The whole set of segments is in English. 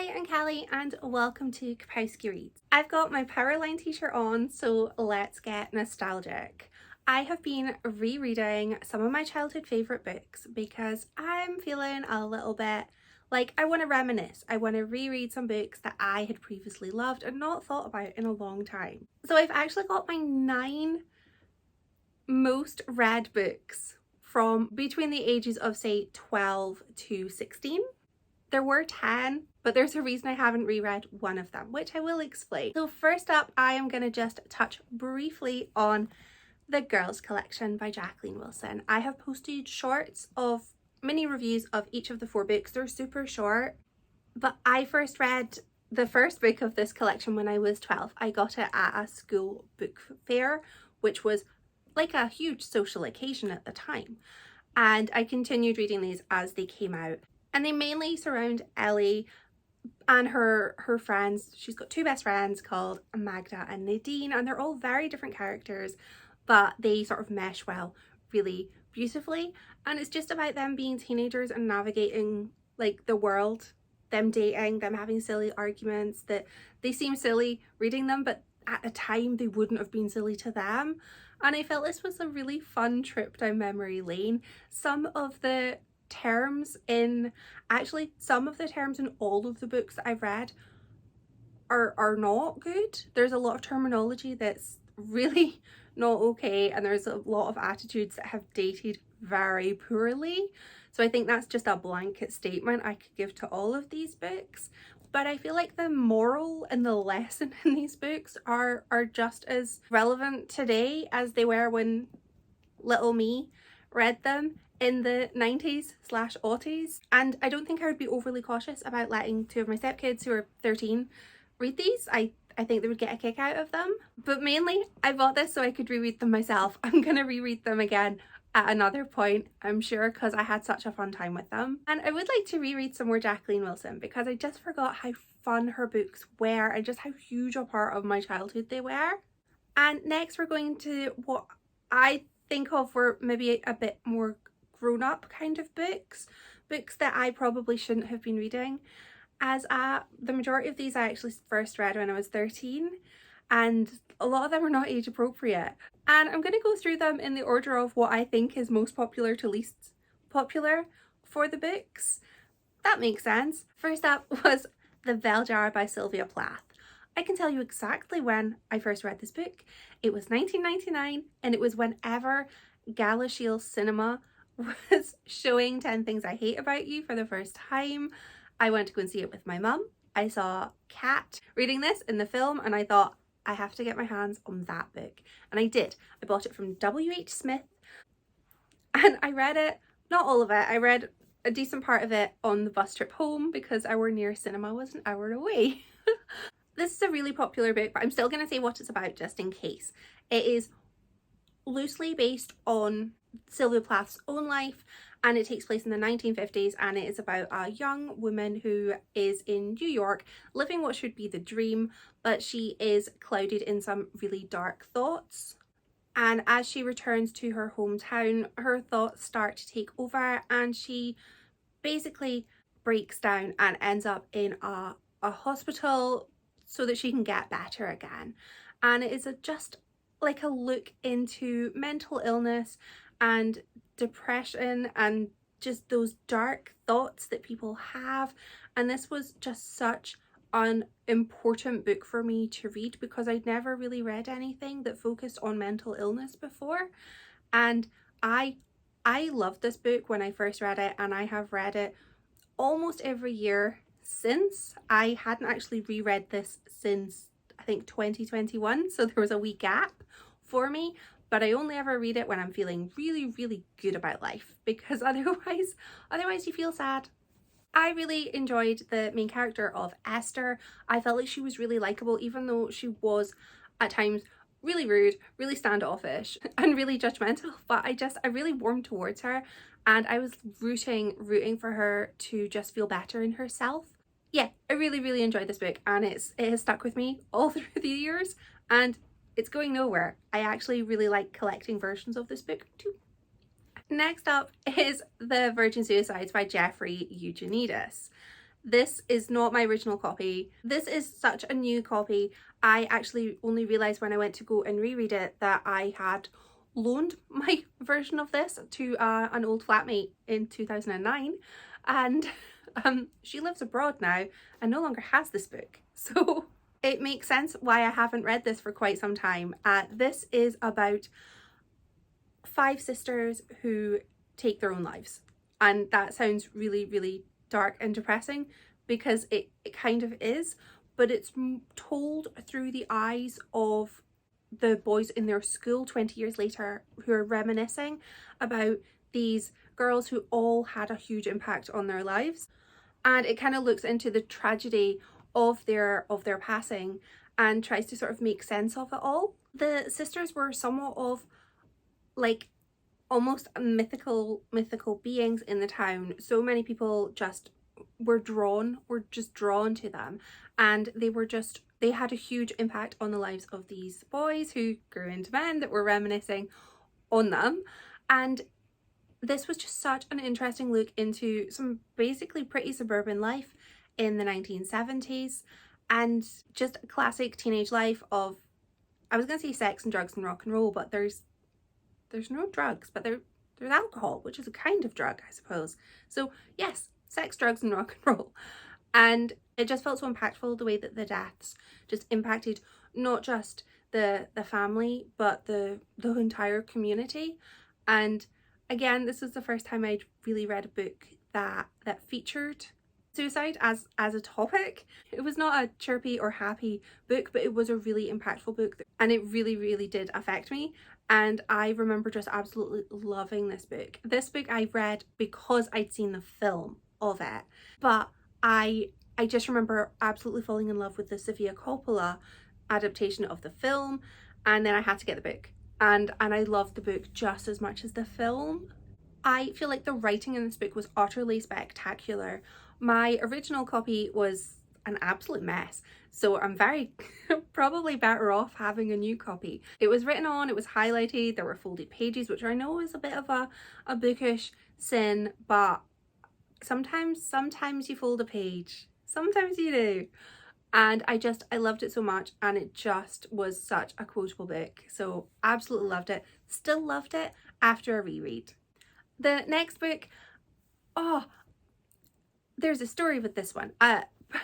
Hi, I'm Kelly and welcome to Chobsky Reads. I've got my Powerline t-shirt on, so let's get nostalgic. I have been rereading some of my childhood favourite books because I'm feeling a little bit like I want to reminisce. I want to reread some books that I had previously loved and not thought about in a long time. So I've actually got my 9 most read books from between the ages of say 12 to 16. There were 10, but there's a reason I haven't reread one of them, which I will explain. So first up, I am going to just touch briefly on The Girls Collection by Jacqueline Wilson. I have posted shorts of mini reviews of each of the 4 books. They're super short, but I first read the first book of this collection when I was 12. I got it at a school book fair, which was like a huge social occasion at the time. And I continued reading these as they came out. And they mainly surround Ellie and her friends. She's got 2 best friends called Magda and Nadine, and they're all very different characters, but they sort of mesh well really beautifully. And it's just about them being teenagers and navigating like the world, them dating, them having silly arguments that they seem silly reading them, but at the time they wouldn't have been silly to them. And I felt this was a really fun trip down memory lane. Some of the terms in all of the books that I've read are not good. There's a lot of terminology that's really not okay, and there's a lot of attitudes that have dated very poorly. So I think that's just a blanket statement I could give to all of these books. But I feel like the moral and the lesson in these books are just as relevant today as they were when little me read them in the 90s/aughties. And I don't think I would be overly cautious about letting 2 of my stepkids who are 13 read these. I think they would get a kick out of them. But mainly I bought this so I could reread them myself. I'm gonna reread them again at another point, I'm sure, because I had such a fun time with them. And I would like to reread some more Jacqueline Wilson because I just forgot how fun her books were and just how huge a part of my childhood they were. And next we're going to what I think of were maybe a bit more grown-up kind of books that I probably shouldn't have been reading, as the majority of these I actually first read when I was 13, and a lot of them are not age appropriate. And I'm going to go through them in the order of what I think is most popular to least popular for the books. That makes sense. First up was The Bell Jar by Sylvia Plath. I can tell you exactly when I first read this book. It was 1999, and it was whenever Galashiel Cinema was showing 10 Things I Hate About You for the first time. I went to go and see it with my mum. I saw Kat reading this in the film and I thought, I have to get my hands on that book. And I did. I bought it from W.H. Smith and I read it, not all of it, I read a decent part of it on the bus trip home because our nearest cinema was an hour away. This is a really popular book, but I'm still going to say what it's about just in case. It is loosely based on Sylvia Plath's own life, and it takes place in the 1950s, and it is about a young woman who is in New York living what should be the dream, but she is clouded in some really dark thoughts. And as she returns to her hometown, her thoughts start to take over and she basically breaks down and ends up in a hospital so that she can get better again. And it is just like a look into mental illness and depression and just those dark thoughts that people have. And this was just such an important book for me to read because I'd never really read anything that focused on mental illness before. And I loved this book when I first read it, and I have read it almost every year since. I hadn't actually reread this since I think 2021, so there was a wee gap for me, but I only ever read it when I'm feeling really good about life, because otherwise you feel sad. I really enjoyed the main character of Esther. I felt like she was really likable, even though she was at times really rude, really standoffish and really judgmental, but I really warmed towards her, and I was rooting for her to just feel better in herself. Yeah, I really enjoyed this book, and it has stuck with me all through the years, and it's going nowhere. I actually really like collecting versions of this book too. Next up is The Virgin Suicides by Jeffrey Eugenides. This is not my original copy. This is such a new copy. I actually only realised when I went to go and reread it that I had loaned my version of this to an old flatmate in 2009, and she lives abroad now and no longer has this book. So it makes sense why I haven't read this for quite some time. This is about 5 sisters who take their own lives. And that sounds really, really dark and depressing, because it kind of is, but it's told through the eyes of the boys in their school 20 years later, who are reminiscing about these girls who all had a huge impact on their lives. And it kind of looks into the tragedy of their passing and tries to sort of make sense of it all. The sisters were somewhat of like almost mythical beings in the town. So many people just were just drawn to them, and they had a huge impact on the lives of these boys who grew into men that were reminiscing on them. And this was just such an interesting look into some basically pretty suburban life in the 1970s, and just a classic teenage life of, I was gonna say sex and drugs and rock and roll, but there's no drugs, but there's alcohol, which is a kind of drug, I suppose. So yes, sex, drugs and rock and roll. And it just felt so impactful, the way that the deaths just impacted not just the family, but the entire community. And again, this was the first time I'd really read a book that featured suicide as a topic. It was not a chirpy or happy book, but it was a really impactful book, and it really, really did affect me. And I remember just absolutely loving this book. This book I read because I'd seen the film of it, but I just remember absolutely falling in love with the Sofia Coppola adaptation of the film, and then I had to get the book, and I loved the book just as much as the film. I feel like the writing in this book was utterly spectacular. My original copy was an absolute mess, so I'm very probably better off having a new copy. It was written on, it was highlighted, there were folded pages, which I know is a bit of a bookish sin, but sometimes you fold a page, sometimes you do. And I loved it so much, and it just was such a quotable book. So absolutely loved it, still loved it after a reread. The next book, oh, there's a story with this one.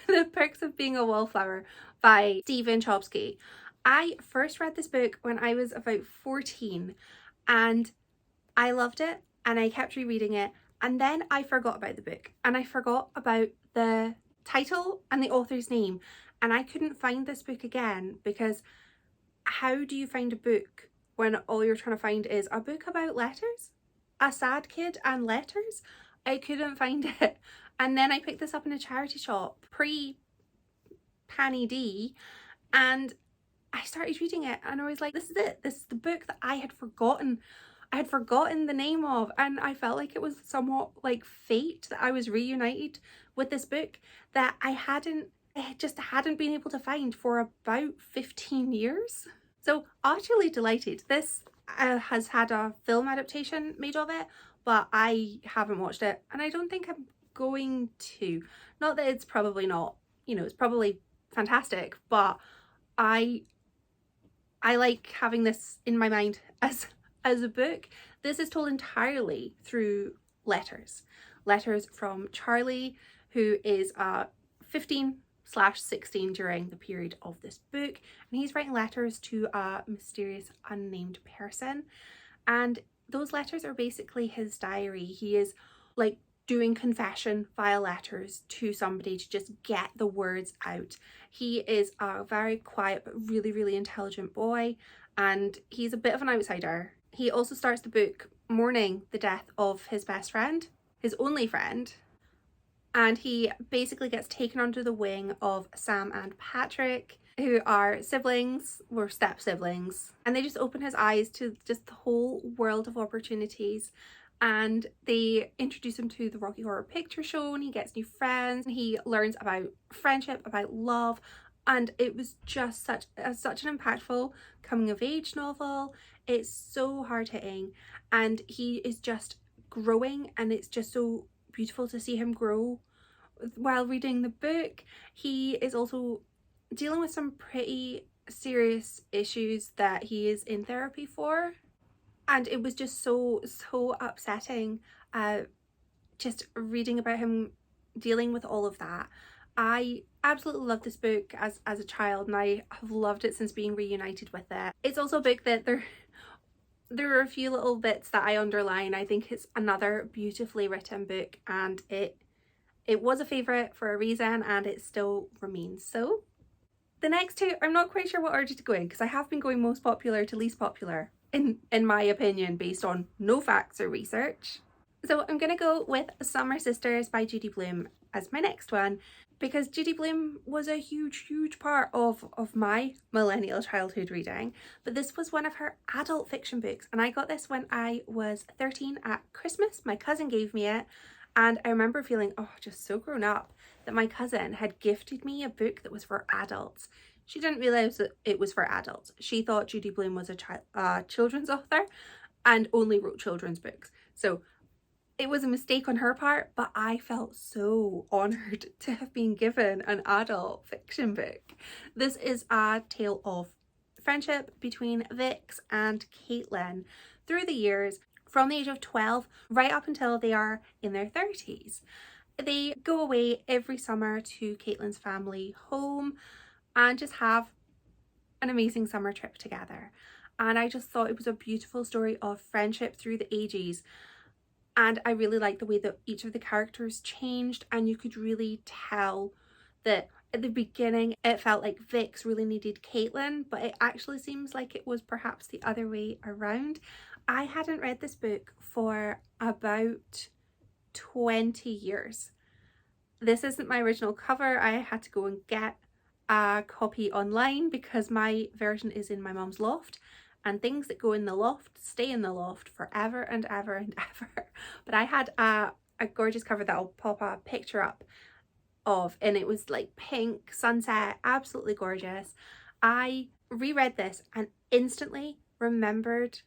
The Perks of Being a Wallflower by Stephen Chobsky. I first read this book when I was about 14, and I loved it, and I kept rereading it, and then I forgot about the book, and I forgot about the title and the author's name, and I couldn't find this book again, because how do you find a book when all you're trying to find is a book about letters? A sad kid and letters? I couldn't find it. And then I picked this up in a charity shop pre-Panny D, and I started reading it, and I was like, this is it. This is the book that I had forgotten. I had forgotten the name of, and I felt like it was somewhat like fate that I was reunited with this book that I just hadn't been able to find for about 15 years. So utterly delighted. This has had a film adaptation made of it, but I haven't watched it, and I don't think I'm going to. Not that it's probably not, it's probably fantastic, but I like having this in my mind as a book. This is told entirely through letters from Charlie, who is 15/16 during the period of this book, and he's writing letters to a mysterious unnamed person, and those letters are basically his diary. He is like doing confession via letters to somebody to just get the words out. He is a very quiet but really, really intelligent boy, and he's a bit of an outsider. He also starts the book mourning the death of his best friend, his only friend, and he basically gets taken under the wing of Sam and Patrick, who are siblings, or step siblings, and they just open his eyes to just the whole world of opportunities. And they introduce him to the Rocky Horror Picture Show, and he gets new friends, and he learns about friendship, about love, and it was just such an impactful coming of age novel. It's so hard hitting, and he is just growing, and it's just so beautiful to see him grow while reading the book, he is also dealing with some pretty serious issues that he is in therapy for. And it was just so upsetting, just reading about him dealing with all of that. I absolutely love this book as a child, and I have loved it since being reunited with it. It's also a book that there are a few little bits that I underline. I think it's another beautifully written book, and it was a favourite for a reason, and it still remains so. The next two, I'm not quite sure what order to go in, because I have been going most popular to least popular, in my opinion, based on no facts or research. So I'm gonna go with Summer Sisters by Judy Blume as my next one, because Judy Blume was a huge part of my millennial childhood reading, but this was one of her adult fiction books, and I got this when I was 13 at Christmas. My cousin gave me it, and I remember feeling, oh, just so grown up that my cousin had gifted me a book that was for adults. She didn't realise that it was for adults. She thought Judy Blume was a children's author and only wrote children's books. So it was a mistake on her part, but I felt so honoured to have been given an adult fiction book. This is a tale of friendship between Vix and Caitlin through the years, from the age of 12 right up until they are in their 30s. They go away every summer to Caitlin's family home and just have an amazing summer trip together. And I just thought it was a beautiful story of friendship through the ages. And I really liked the way that each of the characters changed, and you could really tell that at the beginning it felt like Vix really needed Caitlin, but it actually seems like it was perhaps the other way around. I hadn't read this book for about 20 years. This isn't my original cover. I had to go and get a copy online because my version is in my mum's loft, and things that go in the loft stay in the loft forever and ever and ever. But I had a gorgeous cover that I'll pop a picture up of, and it was like pink sunset, absolutely gorgeous. I reread this and instantly remembered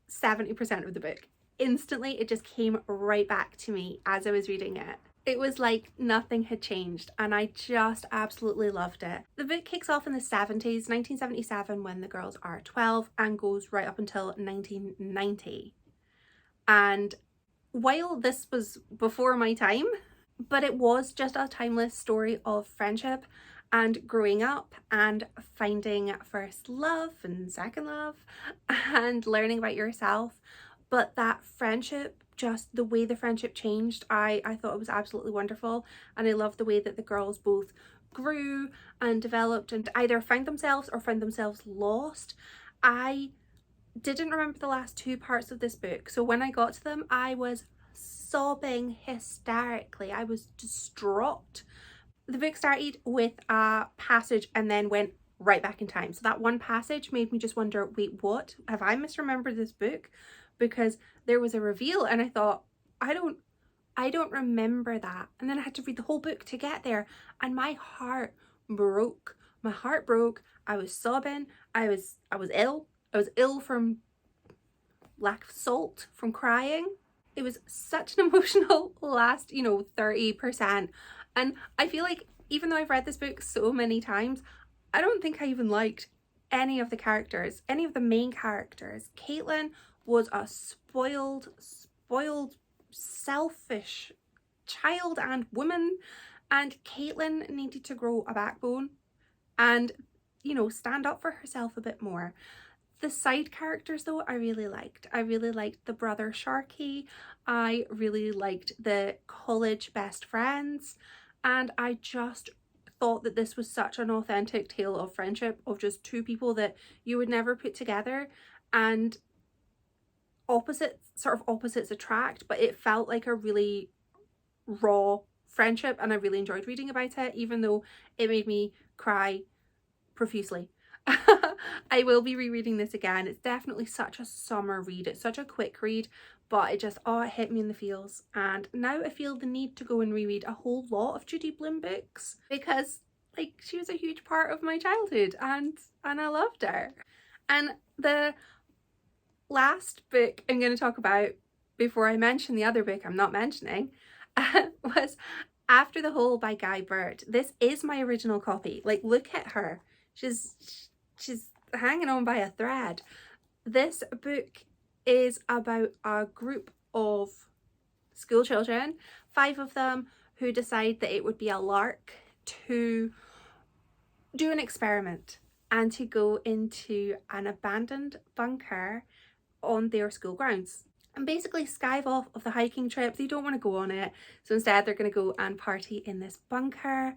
70% of the book. Instantly, it just came right back to me as I was reading it. It was like nothing had changed, and I just absolutely loved it. The book kicks off in the 70s, 1977, when the girls are 12, and goes right up until 1990. And while this was before my time, but it was just a timeless story of friendship and growing up and finding first love and second love and learning about yourself. But that friendship, just the way the friendship changed, I thought it was absolutely wonderful. And I loved the way that the girls both grew and developed and either found themselves or found themselves lost. I didn't remember the last two parts of this book, so when I got to them, I was sobbing hysterically. I was distraught. The book started with a passage and then went right back in time. So that one passage made me just wonder, wait, what? Have I misremembered this book? Because there was a reveal and I thought, I don't remember that. And then I had to read the whole book to get there, and my heart broke. My heart broke. I was sobbing. I was ill. I was ill from lack of salt, from crying. It was such an emotional last, 30%. And I feel like even though I've read this book so many times, I don't think I even liked any of the characters, any of the main characters. Caitlin was a spoiled, selfish child and woman, and Caitlin needed to grow a backbone and, stand up for herself a bit more. The side characters though, I really liked. I really liked the brother Sharky. I really liked the college best friends, and I just thought that this was such an authentic tale of friendship, of just two people that you would never put together, and opposites attract, but it felt like a really raw friendship, and I really enjoyed reading about it, even though it made me cry profusely. I will be rereading this again. It's definitely such a summer read. It's such a quick read, but it hit me in the feels, and now I feel the need to go and reread a whole lot of Judy Blume books, because she was a huge part of my childhood, and I loved her. And the last book I'm going to talk about before I mention the other book I'm not mentioning was After the Hole by Guy Burt. This is my original copy. Like, look at her. She's hanging on by a thread. This book is about a group of school children, 5 of them, who decide that it would be a lark to do an experiment and to go into an abandoned bunker on their school grounds and basically skive off of the hiking trip. They don't want to go on it, so instead they're going to go and party in this bunker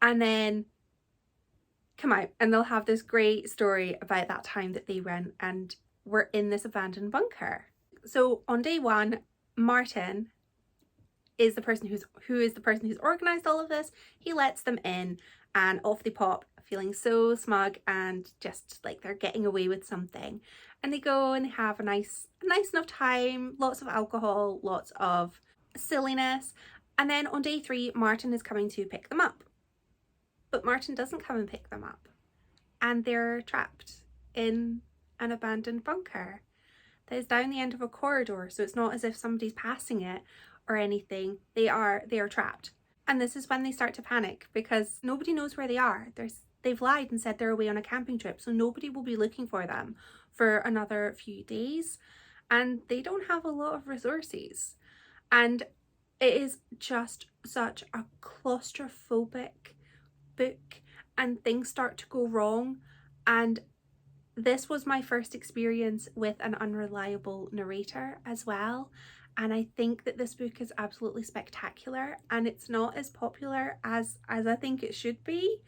and then come out, and they'll have this great story about that time that they went and were in this abandoned bunker. So on day 1, Martin is the person who's organized all of this. He lets them in and off they pop, feeling so smug and just like they're getting away with something. And they go and have a nice enough time, lots of alcohol, lots of silliness. And then on day 3, Martin is coming to pick them up. But Martin doesn't come and pick them up. And they're trapped in an abandoned bunker that is down the end of a corridor. So it's not as if somebody's passing it or anything. They are trapped. And this is when they start to panic because nobody knows where they are. They've lied and said they're away on a camping trip, so nobody will be looking for them for another few days. And they don't have a lot of resources. And it is just such a claustrophobic book, and things start to go wrong. And this was my first experience with an unreliable narrator as well. And I think that this book is absolutely spectacular, and it's not as popular as I think it should be.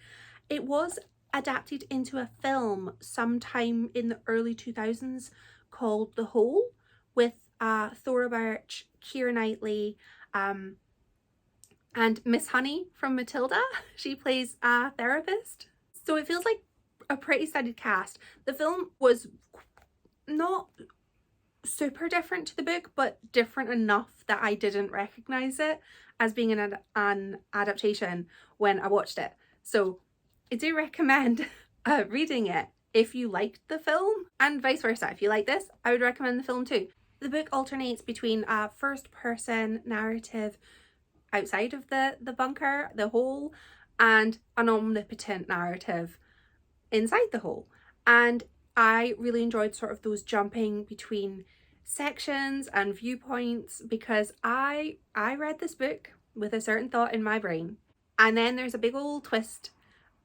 It was adapted into a film sometime in the early 2000s called The Hole with Thora Birch, Keira Knightley, and Miss Honey from Matilda. She plays a therapist. So it feels like a pretty studied cast. The film was not super different to the book, but different enough that I didn't recognize it as being an adaptation when I watched it. So I do recommend reading it if you liked the film, and vice versa. If you like this, I would recommend the film too. The book alternates between a first person narrative outside of the bunker, the hole, and an omnipotent narrative inside the hole. And I really enjoyed sort of those jumping between sections and viewpoints because I read this book with a certain thought in my brain, and then there's a big old twist,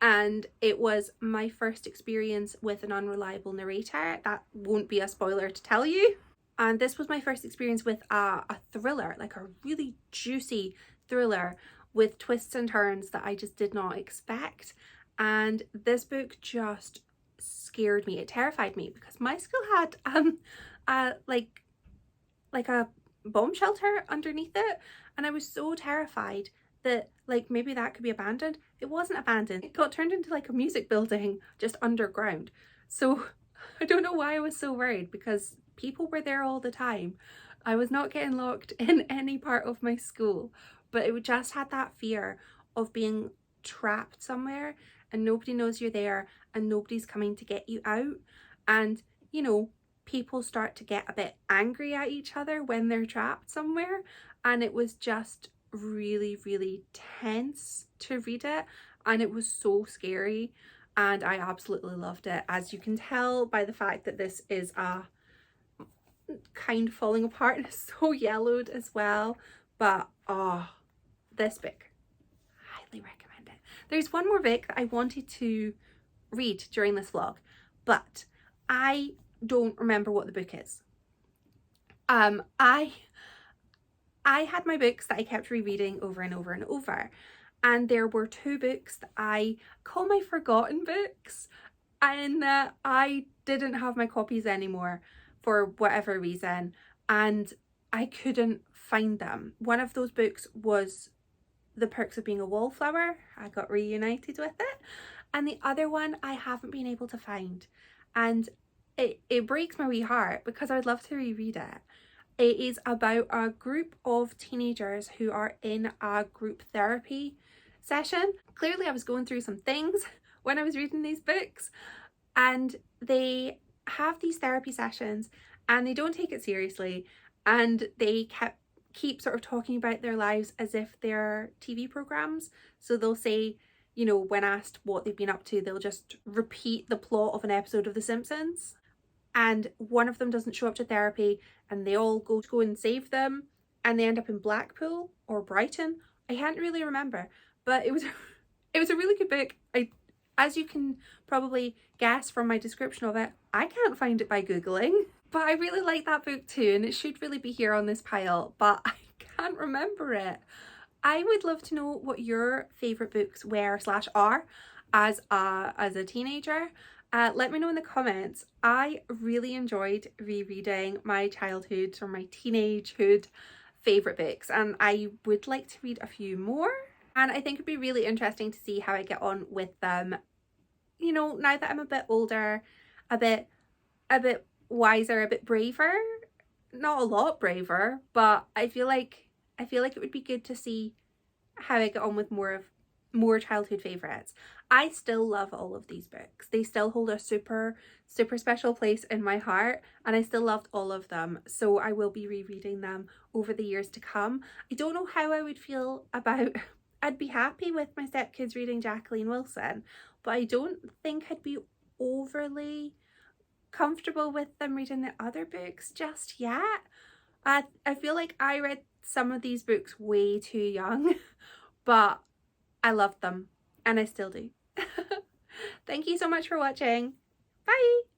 and it was my first experience with an unreliable narrator. That won't be a spoiler to tell you. And this was my first experience with a thriller, like a really juicy thriller with twists and turns that I just did not expect. And this book just scared me. It terrified me because my school had like a bomb shelter underneath it, and I was so terrified that like maybe that could be abandoned. It wasn't abandoned. It got turned into like a music building just underground. So I don't know why I was so worried, because people were there all the time. I was not getting locked in any part of my school, but it just had that fear of being trapped somewhere and nobody knows you're there and nobody's coming to get you out. And you know, people start to get a bit angry at each other when they're trapped somewhere, and it was just really, really tense to read it, and it was so scary, and I absolutely loved it, as you can tell by the fact that this is a kind of falling apart and it's so yellowed as well. But this book, highly recommend it. There's one more book that I wanted to read during this vlog, but I don't remember what the book is. I had my books that I kept rereading over and over and over, and there were 2 books that I call my forgotten books, and I didn't have my copies anymore for whatever reason, and I couldn't find them. One of those books was The Perks of Being a Wallflower. I got reunited with it, and the other one I haven't been able to find, and it breaks my wee heart because I would love to reread it. It is about a group of teenagers who are in a group therapy session. Clearly I was going through some things when I was reading these books, and they have these therapy sessions and they don't take it seriously, and they kept keep sort of talking about their lives as if they're TV programs. So they'll say, you know, when asked what they've been up to, they'll just repeat the plot of an episode of The Simpsons. And one of them doesn't show up to therapy and they all go and save them, and they end up in Blackpool or Brighton. I can't really remember, but it was a really good book. As you can probably guess from my description of it, I can't find it by Googling, but I really like that book too, and it should really be here on this pile, but I can't remember it. I would love to know what your favourite books were / are as a teenager. Let me know in the comments. I really enjoyed rereading my childhood or my teenagehood favourite books, and I would like to read a few more. And I think it'd be really interesting to see how I get on with them, you know, now that I'm a bit older, a bit wiser, a bit braver. Not a lot braver, but I feel like it would be good to see how I get on with more childhood favourites. I still love all of these books. They still hold a super special place in my heart, and I still loved all of them. So I will be rereading them over the years to come. I don't know how I would feel about, I'd be happy with my stepkids reading Jacqueline Wilson, but I don't think I'd be overly comfortable with them reading the other books just yet. I feel like I read some of these books way too young, but I loved them and I still do. Thank you so much for watching. Bye!